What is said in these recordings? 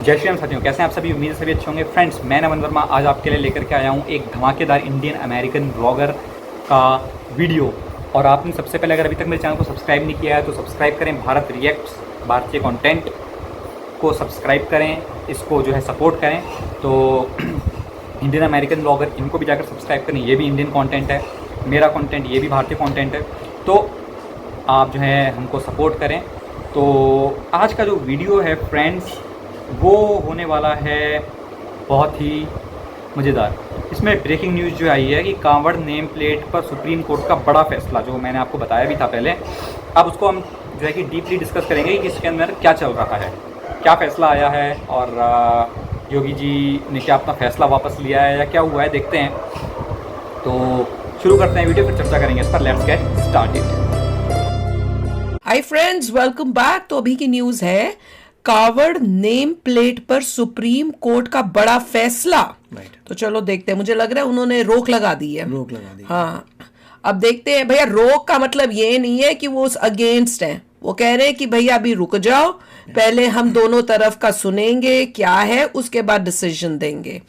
जय श्री राम साथियों, कैसे हैं आप सभी। उम्मीद है सभी अच्छे होंगे। फ्रेंड्स, मैं नमन वर्मा आज आपके लिए लेकर के आया हूं एक धमाकेदार इंडियन अमेरिकन ब्लॉगर का वीडियो। और आपने सबसे पहले अगर अभी तक मेरे चैनल को सब्सक्राइब नहीं किया है तो सब्सक्राइब करें। भारत रिएक्ट्स, भारतीय कंटेंट को सब्सक्राइब करें, इसको जो है सपोर्ट करें। तो इंडियन अमेरिकन ब्लॉगर, इनको भी जाकर सब्सक्राइब करें। ये भी इंडियन कंटेंट है, मेरा कंटेंट ये भी भारतीय कंटेंट है। तो आप जो है हमको सपोर्ट करें। तो आज का जो वीडियो है फ्रेंड्स, वो होने वाला है बहुत ही मज़ेदार। इसमें ब्रेकिंग न्यूज़ जो आई है कि कांवड़ नेम प्लेट पर सुप्रीम कोर्ट का बड़ा फैसला, जो मैंने आपको बताया भी था पहले। अब उसको हम जो है कि डीपली डिस्कस करेंगे कि इसके अंदर क्या चल रहा है, क्या फ़ैसला आया है और योगी जी ने क्या अपना फ़ैसला वापस लिया है या क्या हुआ है, देखते हैं। तो शुरू करते हैं वीडियो, फिर चर्चा करेंगे इस पर। Let's get started. Hi friends, welcome back. तो अभी की न्यूज़ है, कावड़ नेम प्लेट पर सुप्रीम कोर्ट का बड़ा फैसला। तो चलो देखते हैं। मुझे लग रहा है उन्होंने रोक लगा दी है। हाँ, अब देखते हैं। भैया, रोक का मतलब ये नहीं है कि वो उस अगेंस्ट है। वो कह रहे हैं कि भैया अभी रुक जाओ, पहले हम दोनों तरफ का सुनेंगे क्या है, उसके बाद डिसीजन देंगे।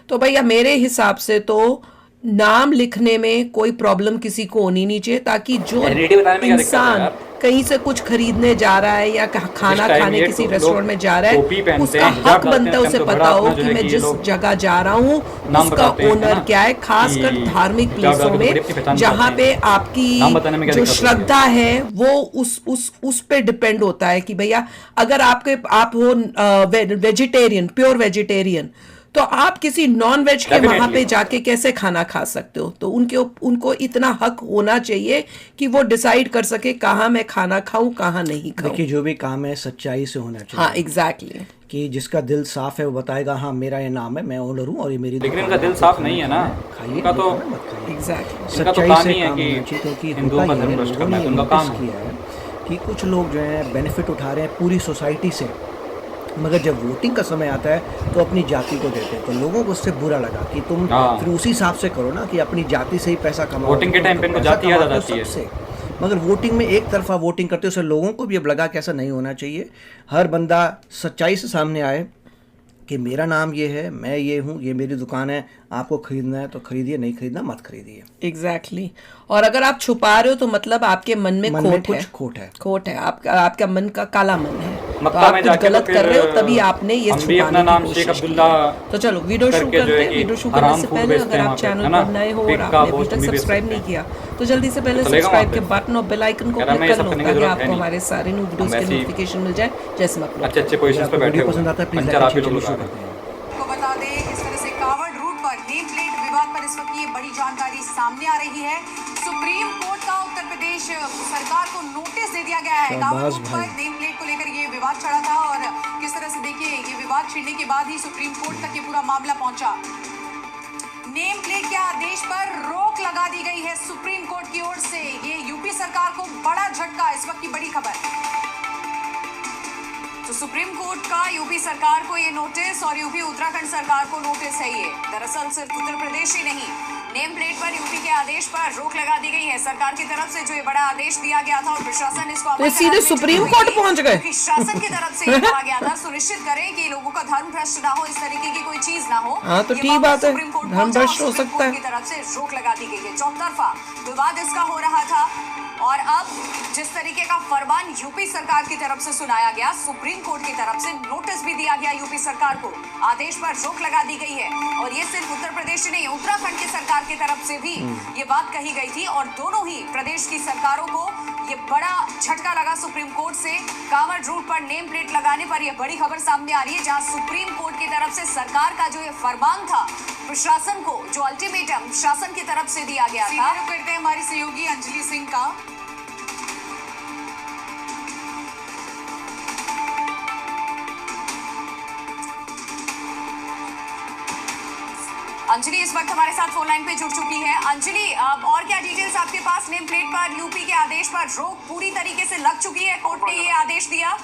तो भैया मेरे हिसाब से तो नाम लिखने में कोई प्रॉब्लम किसी को होनी नहीं चाहिए, ताकि जो इंसान कहीं से कुछ खरीदने जा रहा है या खाना खाने किसी रेस्टोरेंट में जा रहा है, उसका हक बनता है उसे पता हो कि मैं जिस जगह जा रहा हूँ उसका ओनर क्या है। खासकर धार्मिक प्लेसों में जहाँ पे आपकी जो श्रद्धा है वो उस पे डिपेंड होता है कि भैया अगर आप हो वेजिटेरियन, प्योर वेजिटेरियन, तो आप किसी नॉन वेज के वहां पे जाके कैसे खाना खा सकते हो। तो उनको इतना हक होना चाहिए कि वो डिसाइड कर सके कहाँ मैं खाना खाऊं, कहाँ नहीं खाऊं। देखिए, जो भी काम है सच्चाई से होना चाहिए। हाँ, एग्जैक्टली। कि जिसका दिल साफ है वो बताएगा हाँ मेरा ये नाम है, मैं ओनर हूँ और ये मेरी। लेकिन इनका दिल साफ नहीं है ना, खाइए तो एग्जैक्टली सच्चाई से काम होना चाहिए। क्योंकि हिंदुओं का धर्म भ्रष्ट करना है, उनका काम किया है कि कुछ लोग जो है बेनिफिट उठा रहे हैं पूरी सोसाइटी से, मगर जब वोटिंग का समय आता है तो अपनी जाति को देते हैं। तो लोगों को उससे बुरा लगा कि तुम फिर उसी हिसाब से करो ना कि अपनी जाति से ही पैसा कमाओ। वोटिंग के टाइम पे इनको जाति याद आ जाती है। मगर वोटिंग में एक तरफा वोटिंग करते उससे लोगों को भी अब लगा कि ऐसा नहीं होना चाहिए। हर बंदा सच्चाई से सामने आए कि मेरा नाम ये है, मैं ये हूँ, ये मेरी दुकान है, आपको खरीदना है तो खरीदिए, नहीं खरीदना मत खरीदिए। एग्जैक्टली। और अगर आप छुपा रहे हो तो मतलब आपके मन में खोट है। आपका मन का काला मन है, तो आप कुछ गलत कर रहे हो, तभी आपने ये छुपाने की कोशिश की। तो चलो वीडियो शुरू करते हैं। वीडियो शुरू करने से पहले अगर आप चैनल पर नए हो और आपने अभी तक सब्सक्राइब नहीं किया तो जल्दी से पहले सब्सक्राइब के बटन और बेल आइकन को क्लिक कर लो, ताकि आपको हमारे सारे न्यू वीडियोस के नोटिफिकेशन मिल जाए जैसे मैं अच्छे पोजीशंस पे बैठे पसंद आता है प्लीज को बता दें। इस तरह से कावड़ रूट पर नेम प्लेट विवाद पर इस वक्त ये बड़ी जानकारी सामने आ रही है। सुप्रीम कोर्ट का उत्तर प्रदेश सरकार को नोटिस दे दिया गया है। कावड़ रूट पर नेम प्लेट को लेकर ये विवाद चढ़ा था और किस तरह से देखिए ये विवाद छिड़ने के बाद ही सुप्रीम कोर्ट तक ये पूरा मामला पहुंचा। नेम प्लेट के आदेश पर रोक लगा दी गई है सुप्रीम कोर्ट की ओर से। ये यूपी सरकार को बड़ा झटका, इस वक्त की बड़ी खबर। तो सुप्रीम कोर्ट का यूपी सरकार को ये नोटिस और यूपी उत्तराखंड सरकार को नोटिस है। ये दरअसल सिर्फ उत्तर प्रदेश ही नहीं, नेम प्लेट पर यूपी के आदेश पर रोक लगा दी गई है सरकार की तरफ से। जो ये बड़ा आदेश दिया गया था और प्रशासन इसको तो सीधे सुप्रीम कोर्ट पहुंच गए। शासन की तरफ से कहा गया था सुनिश्चित करें कि लोगों का धर्म भ्रष्ट ना हो, इस तरीके की कोई चीज ना हो। हाँ, तो ठीक बात है, धर्म भ्रष्ट हो सकता है। की तरफ से रोक लगा दी गई है। चौतरफा विवाद इसका हो रहा था और अब जिस तरीके का फरमान यूपी सरकार की तरफ से सुनाया गया, सुप्रीम कोर्ट की तरफ से नोटिस भी दिया गया यूपी सरकार को, आदेश पर रोक लगा दी गई है। और ये सिर्फ उत्तर प्रदेश ही नहीं, उत्तराखंड की सरकार की तरफ से भी ये बात कही गई थी और दोनों ही प्रदेश की सरकारों को ये बड़ा झटका लगा सुप्रीम कोर्ट से। कांवड़ रूट पर नेम प्लेट लगाने पर यह बड़ी खबर सामने आ रही है, जहां सुप्रीम कोर्ट की तरफ से सरकार का जो ये फरमान था प्रशासन को, जो अल्टीमेटम शासन की तरफ से दिया गया था। करते हैं हमारी सहयोगी अंजलि सिंह का। अंजलि इस वक्त हमारे साथ फोन लाइन पे जुड़ चुकी है। अंजलि, और क्या डिटेल्स आपके पास? नेम प्लेट पर यूपी के आदेश पर रोक पूरी तरीके से लग चुकी है, कोर्ट ने ये आदेश दिया।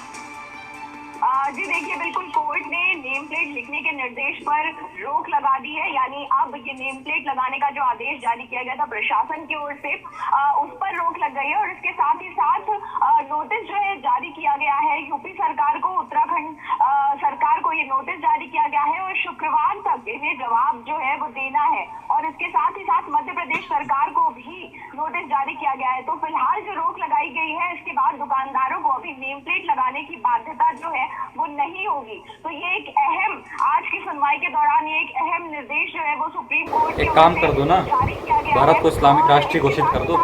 जी देखिए, बिल्कुल कोर्ट ने नेम प्लेट लिखने के निर्देश पर रोक लगा दी है। यानी अब ये नेम प्लेट लगाने का जो आदेश जारी किया गया था प्रशासन की ओर से, उस पर रोक लग गई है। और इसके साथ ही साथ नोटिस जो है जारी किया गया है यूपी सरकार को, उत्तराखंड सरकार को ये नोटिस जारी किया गया है और शुक्रवार तक इन्हें जवाब जो है वो देना है। और इसके साथ ही साथ मध्य प्रदेश सरकार को भी नोटिस जारी किया गया है। तो फिलहाल जो रोक लगाई गई है, इसके बाद दुकानदारों को अभी नेम प्लेट लगाने की बाध्यता जो है वो नहीं होगी। तो ये एक अहम, आज की सुनवाई के दौरान ये एक अहम निर्देश जो है वो सुप्रीम कोर्ट एक काम कर दो ना, भारत को इस्लामिक राष्ट्र घोषित कर दो,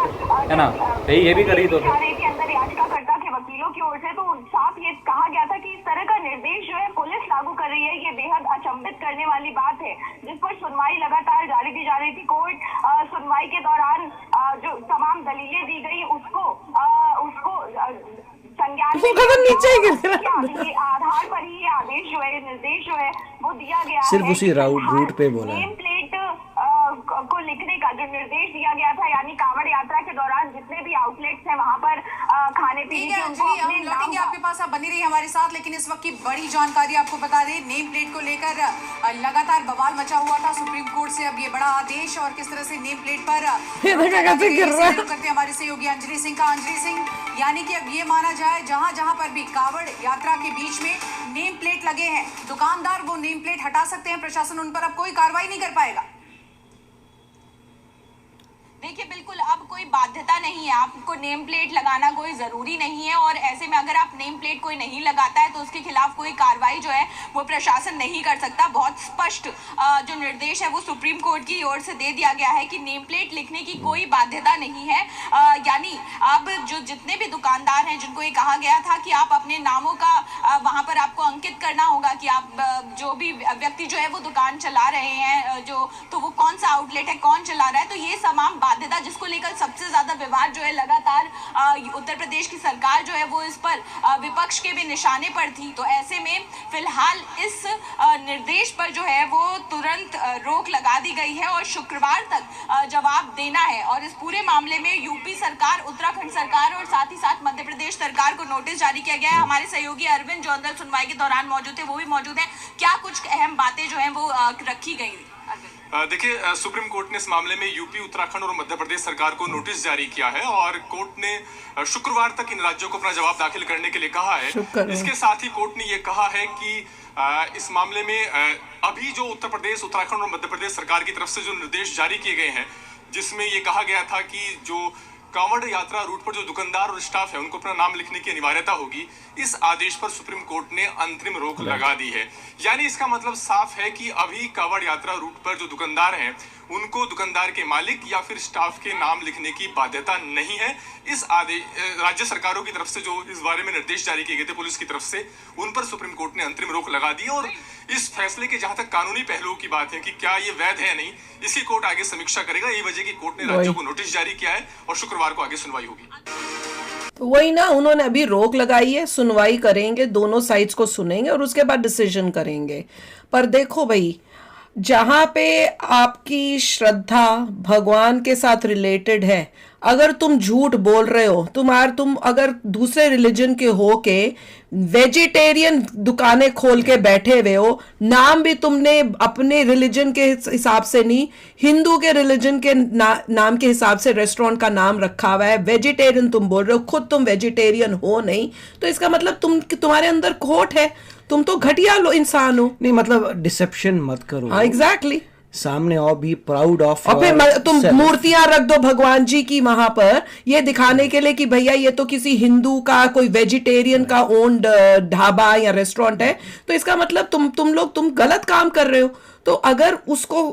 है ना? ये भी करी दो के अंदर याचिकाकर्ता के वकीलों की ओर से। तो साफ ये कहा गया था कि इस तरह का निर्देश जो है पुलिस लागू कर रही है, ये बेहद अचंभित करने वाली बात है, जिस पर सुनवाई लगातार जारी दी जा रही थी। कोर्ट सुनवाई के दौरान जो तमाम दलीलें दी गई उसको संज्ञान में नीचे आधार पर ही ये आदेश जो है, निर्देश जो है वो दिया गया सिर्फ है। उसी रूट पे बोला नेम प्लेट को लिखने का जो निर्देश दिया गया था, यानी कांवड़ यात्रा के दौरान जितने भी आउटलेट्स हैं वहां पर खाने पीने ठीक है के उनको अंजलि, अपने हम लौटेंगे आपके पास, आप बनी रही हमारे साथ। लेकिन इस वक्त की बड़ी जानकारी आपको बता दें, नेम प्लेट को लेकर लगातार बवाल मचा हुआ था सुप्रीम कोर्ट से। अब ये बड़ा आदेश और किस तरह से नेम प्लेट पर करते हमारे सहयोगी अंजलि सिंह का। अंजलि सिंह, यानी कि अब ये माना जाए जहां जहां पर भी कांवड़ यात्रा के बीच में नेम प्लेट लगे हैं, दुकानदार वो नेम प्लेट हटा सकते हैं, प्रशासन उन पर अब कोई कार्रवाई नहीं कर पाएगा। देखिए, बिल्कुल अब कोई बाध्यता नहीं है, आपको नेम प्लेट लगाना कोई ज़रूरी नहीं है। और ऐसे में अगर आप नेम प्लेट कोई नहीं लगाता है तो उसके खिलाफ कोई कार्रवाई जो है वो प्रशासन नहीं कर सकता। बहुत स्पष्ट जो निर्देश है वो सुप्रीम कोर्ट की ओर से दे दिया गया है कि नेम प्लेट लिखने की कोई बाध्यता नहीं है। यानी अब जो जितने भी दुकानदार हैं जिनको ये कहा गया था कि आप अपने नामों का वहाँ पर आपको अंकित करना होगा कि आप जो भी व्यक्ति जो है वो दुकान चला रहे हैं, तो वो कौन सा आउटलेट है, कौन चला रहा है, तो ये तमाम बाध्यता जिसको लेकर सबसे ज्यादा विवाद जो है लगातार उत्तर प्रदेश की सरकार जो है वो इस पर विपक्ष के भी निशाने पर थी। तो ऐसे में फिलहाल इस निर्देश पर जो है वो तुरंत रोक लगा दी गई है और शुक्रवार तक जवाब देना है। और इस पूरे मामले में यूपी सरकार, उत्तराखंड सरकार और साथ ही साथ मध्य प्रदेश सरकार को नोटिस जारी किया गया है। हमारे सहयोगी अरविंद जो अंदर सुनवाई के दौरान मौजूद थे वो भी मौजूद हैं। क्या कुछ अहम बातें जो है वो रखी गई? देखिए, सुप्रीम कोर्ट ने इस मामले में यूपी, उत्तराखंड और मध्य प्रदेश सरकार को नोटिस जारी किया है और कोर्ट ने शुक्रवार तक इन राज्यों को अपना जवाब दाखिल करने के लिए कहा है। इसके साथ ही कोर्ट ने ये कहा है कि इस मामले में अभी जो उत्तर प्रदेश, उत्तराखंड और मध्य प्रदेश सरकार की तरफ से जो निर्देश जारी किए गए हैं, जिसमें ये कहा गया था कि जो कांवड़ यात्रा रूट पर जो दुकानदार और स्टाफ है उनको अपना नाम लिखने की अनिवार्यता होगी, इस आदेश पर सुप्रीम कोर्ट ने अंतरिम रोक लगा दी है। यानी इसका मतलब साफ है कि अभी कांवड़ यात्रा रूट पर जो दुकानदार हैं उनको दुकानदार के मालिक या फिर स्टाफ के नाम लिखने की बाध्यता नहीं है। इस आदेश राज्य सरकारों की तरफ से जो इस बारे में निर्देश जारी किए गए थे पुलिस की तरफ से, उन पर सुप्रीम कोर्ट ने अंतरिम रोक लगा दी। और इस फैसले के जहां तक कानूनी पहलुओं की बात है कि क्या ये वैध है या नहीं, इसकी कोर्ट आगे समीक्षा करेगा। यही वजह की कोर्ट ने राज्यों को नोटिस जारी किया है और शुक्रवार को आगे सुनवाई होगी। तो वही ना, उन्होंने अभी रोक लगाई है, सुनवाई करेंगे, दोनों साइड्स को सुनेंगे और उसके बाद डिसीजन करेंगे। पर देखो भाई, जहां पे आपकी श्रद्धा भगवान के साथ रिलेटेड है, अगर तुम झूठ बोल रहे हो, तुम अगर दूसरे रिलीजन के हो के वेजिटेरियन दुकानें खोल के बैठे हुए हो, नाम भी तुमने अपने रिलीजन के हिसाब से नहीं, हिंदू के रिलीजन के नाम के हिसाब से रेस्टोरेंट का नाम रखा हुआ है, वेजिटेरियन तुम बोल रहे हो, खुद तुम वेजिटेरियन हो नहीं, तो इसका मतलब तुम्हारे अंदर खोट है, तुम तो घटिया इंसान हो। नहीं, मतलब डिसेप्शन मत करो। हाँ, एग्जैक्टली। सामने आओ, बी प्राउड ऑफ। और फिर तुम मूर्तियां रख दो भगवान जी की वहां पर, ये दिखाने के लिए कि भैया ये तो किसी हिंदू का, कोई वेजिटेरियन का ओन्ड ढाबा या रेस्टोरेंट है, तो इसका मतलब तुम गलत काम कर रहे हो। तो अगर उसको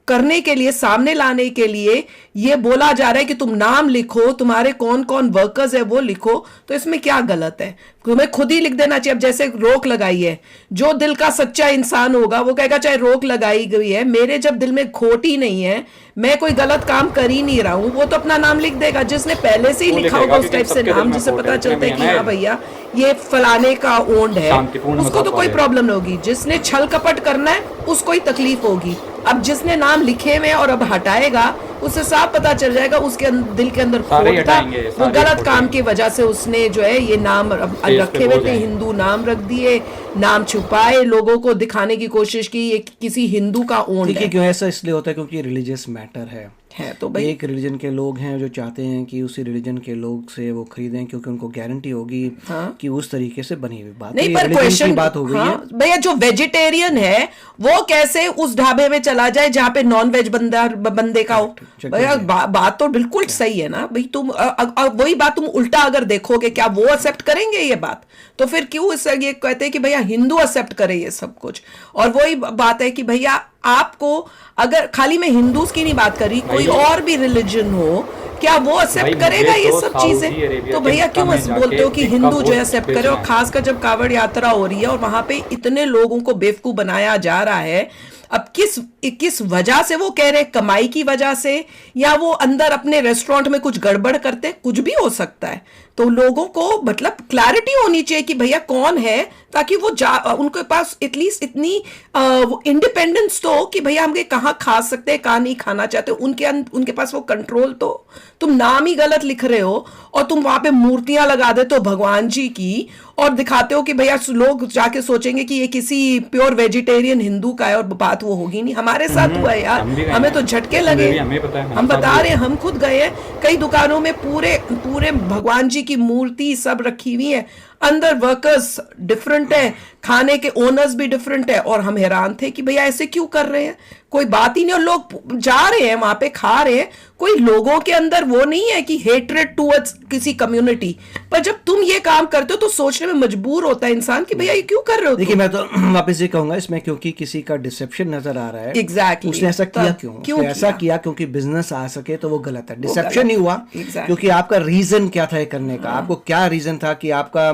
करने के लिए, सामने लाने के लिए ये बोला जा रहा है कि तुम नाम लिखो, तुम्हारे कौन कौन वर्कर्स है वो लिखो, तो इसमें क्या गलत है? तुम्हें खुद ही लिख देना चाहिए। अब जैसे रोक लगाई है, जो दिल का सच्चा इंसान होगा वो कहेगा चाहे रोक लगाई गई है, मेरे जब दिल में खोट ही नहीं है, मैं कोई गलत काम कर ही नहीं रहा हूं, वो तो अपना नाम लिख देगा। जिसने पहले से ही लिखा होगा उस टाइप से नाम, जिससे पता चलता है कि हाँ भैया ये फलाने का ओन्ड है, उसको तो कोई प्रॉब्लम नहीं होगी। जिसने छल कपट करना है उसको ही तकलीफ होगी। अब जिसने नाम लिखे हुए और अब हटाएगा, उससे साफ पता चल जाएगा उसके दिल के अंदर खोट था, वो गलत काम की वजह से उसने जो है ये नाम रखे हुए थे, हिंदू नाम रख दिए नाम छुपाए, लोगों को दिखाने की कोशिश की ये किसी हिंदू का ओन देखिए है। क्यों ऐसा इसलिए होता है क्योंकि रिलीजियस मैटर है। तो भाई एक रिलीजन के लोग हैं जो चाहते हैं कि उसी रिलीजन के लोग से वो खरीदें क्योंकि उनको गारंटी होगी कि उस तरीके से बनी हुई बात। नहीं, ये पर religion क्वेश्चन की बात हो गई है। भैया जो वेजिटेरियन है वो कैसे उस ढाबे में चला जाए जहाँ पे नॉन वेज बंदे का हो? भैया बात तो बिल्कुल सही है ना भाई। तुम वही बात तुम उल्टा अगर देखोगे, क्या वो एक्सेप्ट करेंगे ये बात? तो फिर क्यों इस ये कहते हैं कि भैया हिंदू एक्सेप्ट करे ये सब कुछ? और वही बात है कि भैया आपको, अगर खाली मैं हिंदूज की नहीं बात कर रही, कोई और भी रिलीजन हो, क्या वो एक्सेप्ट करेगा ये सब चीजें? तो भैया क्यों बोलते हो कि हिंदू जो है एक्सेप्ट करे? और खासकर जब कावड़ यात्रा हो रही है और वहां पे इतने लोगों को बेवकूफ बनाया जा रहा है, अब किस वजह से वो कह रहे हैं? कमाई की वजह से, या वो अंदर अपने रेस्टोरेंट में कुछ गड़बड़ करते? कुछ भी हो सकता है। तो लोगों को मतलब क्लैरिटी होनी चाहिए कि भैया कौन है, ताकि वो उनके पास एटलीस्ट इतनी इंडिपेंडेंस तो हो कि भैया हम कहाँ खा सकते हैं, कहाँ नहीं खाना चाहते। उनके पास वो कंट्रोल तो। तुम नाम ही गलत लिख रहे हो और तुम वहां पे मूर्तियां लगा देते हो भगवान जी की और दिखाते हो कि भैया लोग जाके सोचेंगे कि ये किसी प्योर वेजिटेरियन हिंदू का है, और बात वो होगी नहीं। हमारे साथ हुआ है यार, हमें तो झटके लगे। हम बता रहे हैं, हम खुद गए हैं कई दुकानों में, पूरे भगवान जी की मूर्ति सब रखी हुई है, अंदर वर्कर्स डिफरेंट है, खाने के ओनर्स भी डिफरेंट है, और हम हैरान थे कि भैया ऐसे क्यों कर रहे हैं? कोई बात ही नहीं। और लोग जा रहे हैं वहां पे, खा रहे हैं, कोई लोगों के अंदर वो नहीं है कि हेट्रेड टुवर्ड्स किसी कम्युनिटी। पर जब तुम ये काम करते हो तो सोचने में मजबूर होता है इंसान कि भैया ये क्यों कर रहे हो? देखिए मैं तो वापस ये कहूंगा इसमें, क्योंकि किसी का डिसेप्शन नजर आ रहा है। एग्जैक्टली उसने ऐसा किया क्यों? ऐसा किया क्योंकि बिजनेस आ सके, तो वो गलत है। डिसेप्शन नहीं हुआ क्योंकि आपका रीजन क्या था करने का? आपको क्या रीजन था कि आपका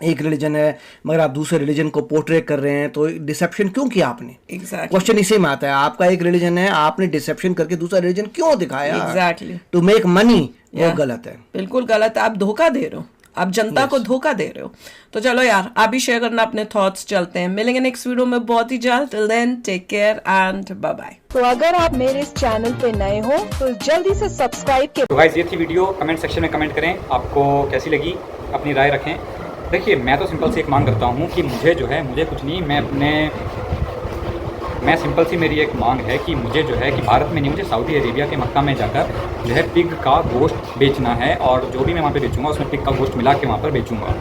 एक रिलीजन है मगर आप दूसरे रिलीजन को पोर्ट्रे कर रहे हैं, तो डिसेप्शन क्यों किया आपने? क्वेश्चन इसी में आता है। आपका एक रिलीजन है, आपने डिसेप्शन करके दूसरा रिलीजन क्यों दिखाया? To make money. वो गलत है, बिल्कुल गलत है। आप धोखा दे रहे हो, आप जनता को धोखा दे रहे हो। तो चलो यार, आप भी शेयर करना अपने थॉट्स। चलते हैं, मिलेंगे नेक्स्ट वीडियो में बहुत ही जल्द। Till then take care and bye bye. तो अगर आप मेरे इस चैनल पे नए हो तो जल्दी से सब्सक्राइब के। तो गाइस ये थी वीडियो, कमेंट सेक्शन में कमेंट करें आपको कैसी लगी, अपनी राय रखें। देखिए मैं तो सिंपल से एक मांग करता हूँ कि मुझे जो है, मुझे कुछ नहीं, मैं सिंपल सी मेरी एक मांग है कि मुझे जो है कि भारत में नहीं, मुझे सऊदी अरेबिया के मक्का में जाकर जो है पिग का गोश्त बेचना है, और जो भी मैं वहाँ पे बेचूंगा उसमें पिग का गोश्त मिला के वहाँ पर बेचूंगा।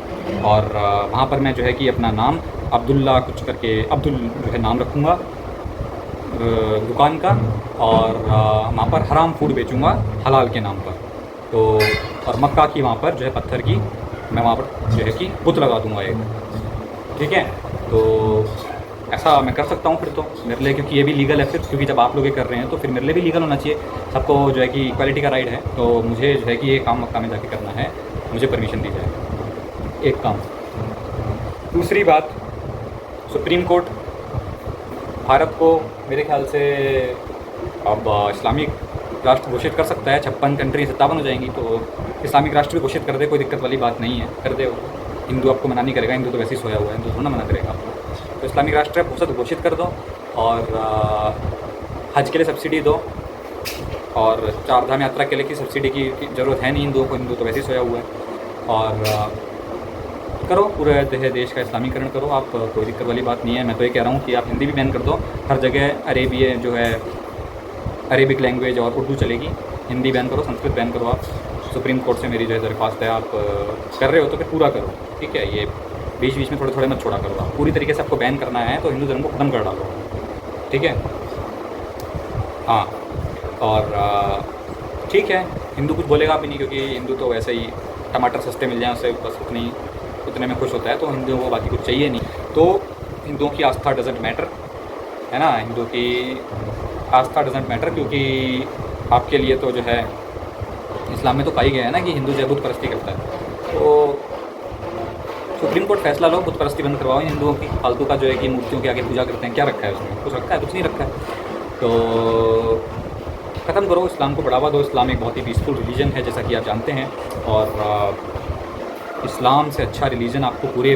और वहाँ पर मैं जो है कि अपना नाम अब्दुल्ला कुछ करके, अब्दुल जो है नाम रखूँगा दुकान का, और वहाँ पर हराम फूड बेचूंगा हलाल के नाम पर। तो और मक्का की वहाँ पर जो है पत्थर की मैं वहाँ पर जो है कि बुत लगा दूंगा एक, ठीक है? तो ऐसा मैं कर सकता हूँ फिर तो मेरे लिए, क्योंकि ये भी लीगल है फिर, क्योंकि जब आप लोग ये कर रहे हैं तो फिर मेरे लिए भी लीगल होना चाहिए। सबको जो है कि इक्वालिटी का राइट है, तो मुझे जो है कि ये काम मक्का में जाके करना है, मुझे परमिशन दी जाए, एक काम। दूसरी बात, सुप्रीम कोर्ट भारत को मेरे ख्याल से अब इस्लामिक राष्ट्र घोषित कर सकता है। 56 कंट्री 57 हो जाएंगी, तो इस्लामिक राष्ट्र भी घोषित कर दे, कोई दिक्कत वाली बात नहीं है, कर दे। हिंदू आपको मना नहीं करेगा, हिंदू तो वैसे ही सोया हुआ है, हिंदू थोड़ा मना करेगा आपको। तो इस्लामिक राष्ट्र है, घोषित कर दो, और हज के लिए सब्सिडी दो, और चार धाम यात्रा के लिए की सब्सिडी की ज़रूरत है नहीं हिंदुओं को, हिंदू तो वैसे ही सोया हुआ है। और करो, पूरे देश का इस्लामीकरण करो आप, कोई दिक्कत वाली बात नहीं है। मैं तो ये कह रहा हूँ कि आप हिंदी भी बैन कर दो, हर जगह अरेबिय जो है अरेबिक लैंग्वेज और उर्दू चलेगी, हिंदी बैन करो, संस्कृत बैन करो। आप सुप्रीम कोर्ट से मेरी जो है दरख्वास्त है, आप कर रहे हो तो फिर पूरा करो, ठीक है? ये बीच बीच में थोड़े थोड़े मत छोड़ा करो। आप पूरी तरीके से आपको बैन करना है तो हिंदू धर्म को ख़त्म कर डालो, ठीक है? हाँ, और ठीक है, हिंदू कुछ बोलेगा भी नहीं, क्योंकि हिंदू तो वैसे ही टमाटर सस्ते मिल जाएँ उससे बस उतने में खुश होता है, तो हिंदुओं को बाकी कुछ चाहिए नहीं। तो हिंदुओं की आस्था डजेंट मैटर, है ना? हिंदू की आस्था डजेंट मैटर, क्योंकि आपके लिए तो जो है इस्लाम में तो कहा गया है ना कि हिंदू जो बुत परस्ती करता है। तो सुप्रीम कोर्ट फैसला लो, बुत परस्ती बंद करवाओ हिंदुओं की। फालतू का जो है कि मूर्तियों के आगे पूजा करते हैं, क्या रखा है उसमें? कुछ रखा है? कुछ नहीं रखा है। तो ख़त्म करो, इस्लाम को बढ़ावा दो। इस्लाम एक बहुत ही पीसफुल रिलीजन है, जैसा कि आप जानते हैं, और इस्लाम से अच्छा रिलीजन आपको पूरे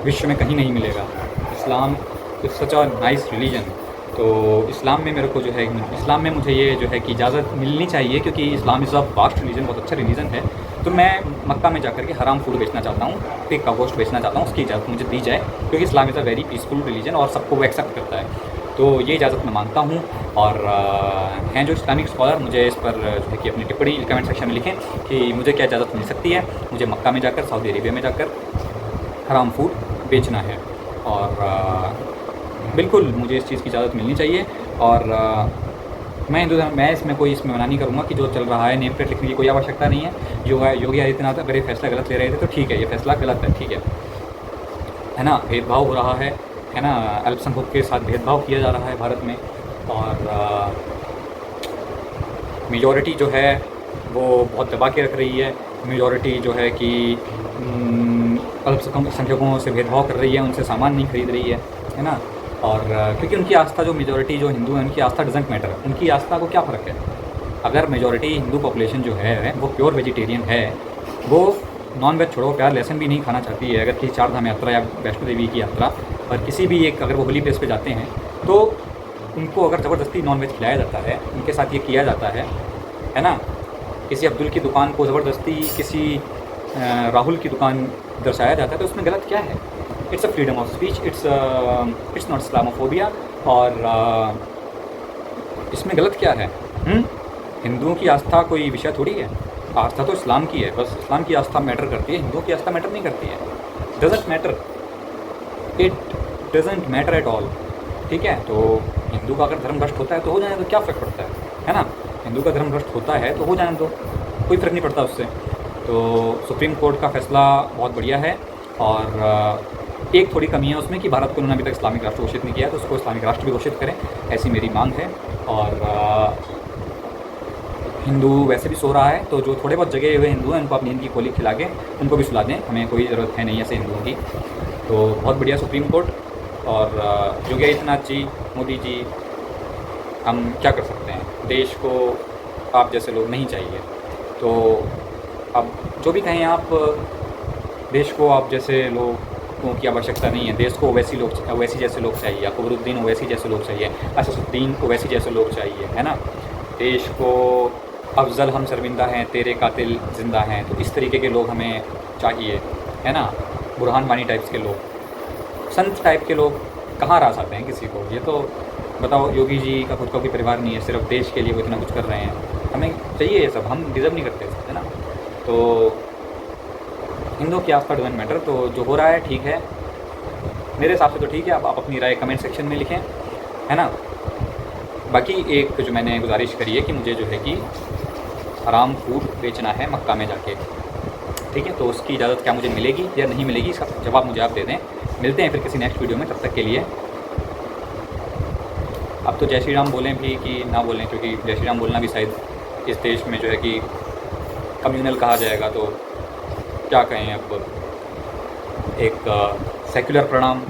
विश्व में कहीं नहीं मिलेगा। Islam is such a nice religion. तो इस्लाम में मेरे को जो है, इस्लाम में मुझे ये जो है कि इजाज़त मिलनी चाहिए, क्योंकि Islam is a vast religion, बहुत अच्छा रिलीजन है। तो मैं मक्का में जाकर के हराम फूड बेचना चाहता हूँ, पिग का गोश्त बेचना चाहता हूँ, उसकी इजाज़त मुझे दी जाए, क्योंकि Islam is a very peaceful religion और सबको वो एक्सेप्ट करता है। तो ये इजाज़त मैं मांगता हूँ। और हैं जो इस्लामिक स्कॉलर, मुझे इस पर जो है कि अपनी टिप्पणी कमेंट सेक्शन में लिखें कि मुझे क्या इजाज़त मिल सकती है। मुझे मक्का में जाकर, सऊदी अरेबिया में जाकर हराम फूड बेचना है और बिल्कुल मुझे इस चीज़ की इजाज़त मिलनी चाहिए। और मैं इसमें कोई मना नहीं करूँगा कि जो चल रहा है नेम प्लेट लिखने की कोई आवश्यकता नहीं है। योगी आदित्यनाथ अगर ये फैसला गलत ले रहे थे तो ठीक है, ये फैसला गलत है, ठीक है ना। भेदभाव हो रहा है ना, अल्पसंख्यक के साथ भेदभाव किया जा रहा है भारत में। और मेजॉरिटी जो है वो बहुत दबा के रख रही है। मेजॉरिटी जो है कि अल्पसंख्यकों से भेदभाव कर रही है, उनसे सामान नहीं खरीद रही है ना। और क्योंकि उनकी आस्था, जो मेजॉरिटी जो हिंदू हैं उनकी आस्था डजेंट मैटर, उनकी आस्था को क्या फ़र्क है। अगर मेजॉरिटी हिंदू पॉपुलेशन जो है वो प्योर वेजिटेरियन है, वो नॉन वेज छोड़ो, प्यार लहसुन भी नहीं खाना चाहती है, अगर किसी 4 धाम यात्रा या वैष्णो देवी की यात्रा और किसी भी एक अगर वो होली प्लेस पे जाते हैं तो उनको अगर ज़बरदस्ती नॉन वेज खिलाया जाता है, उनके साथ ये किया जाता है ना। किसी अब्दुल की दुकान को ज़बरदस्ती किसी राहुल की दुकान दर्शाया जाता है तो उसमें गलत क्या है। It's a freedom of speech, it's not Islamophobia. और इसमें गलत क्या है। हिंदुओं की आस्था कोई विषय थोड़ी है, आस्था तो इस्लाम की है, बस इस्लाम की आस्था मैटर करती है, हिंदुओं की आस्था मैटर नहीं करती है। Doesn't matter, it doesn't matter at all, ठीक है। तो हिंदू का अगर धर्म भ्रष्ट होता है तो हो जाने दो, क्या फ़र्क पड़ता है ना। हिंदू का धर्म भ्रष्ट होता है तो हो जाने दो, कोई फ़र्क नहीं पड़ता उससे। तो सुप्रीम कोर्ट का फैसला बहुत बढ़िया है। और एक थोड़ी कमी है उसमें कि भारत को उन्होंने अभी तक इस्लामिक राष्ट्र घोषित नहीं किया, तो उसको इस्लामिक राष्ट्र भी घोषित करें, ऐसी मेरी मांग है। और हिंदू वैसे भी सो रहा है, तो जो थोड़े बहुत जगह हुए हिंदू हैं उनको अपनी नींद की गोली खिला के उनको भी सुला दें, हमें कोई ज़रूरत है नहीं ऐसे हिंदुओं की। तो बहुत बढ़िया सुप्रीम कोर्ट। और योगी आदित्यनाथ जी, मोदी जी, हम क्या कर सकते हैं, देश को आप जैसे लोग नहीं चाहिए। तो अब जो भी कहें आप, देश को आप जैसे लोगों की आवश्यकता नहीं है, देश को ओवैसी जैसे लोग चाहिए, अकबरुद्दीन ओवैसी जैसे लोग चाहिए, असदुद्दीन ओवैसी जैसे लोग चाहिए, है ना। देश को अफजल हम शर्मिंदा हैं, तेरे कातिल ज़िंदा हैं, तो इस तरीके के लोग हमें चाहिए, है ना। बुरहान वानी टाइप्स के लोग, संत टाइप के लोग कहाँ रास आते हैं किसी को। ये तो बताओ, योगी जी का खुद का कोई परिवार नहीं है, सिर्फ देश के लिए वो इतना कुछ कर रहे हैं, हमें चाहिए ये सब, हम डिज़र्व नहीं करते, है ना। तो हिंदुओं की आस्था डजंट मैटर। तो जो हो रहा है ठीक है, मेरे हिसाब से तो ठीक है। आप अपनी राय कमेंट सेक्शन में लिखें, है ना। बाकी एक जो मैंने गुजारिश करी है कि मुझे जो है कि हराम फूड बेचना है मक्का में जाके, ठीक है। तो उसकी इजाज़त क्या मुझे मिलेगी या नहीं मिलेगी, इसका जवाब मुझे आप दे दें। मिलते हैं फिर किसी नेक्स्ट वीडियो में, तब तक के लिए अब तो जय श्री राम बोलें भी कि ना बोलें, क्योंकि जय श्री राम बोलना भी शायद इस देश में जो है कि कम्युनल कहा जाएगा, तो क्या कहें। अब एक सेक्युलर प्रणाम।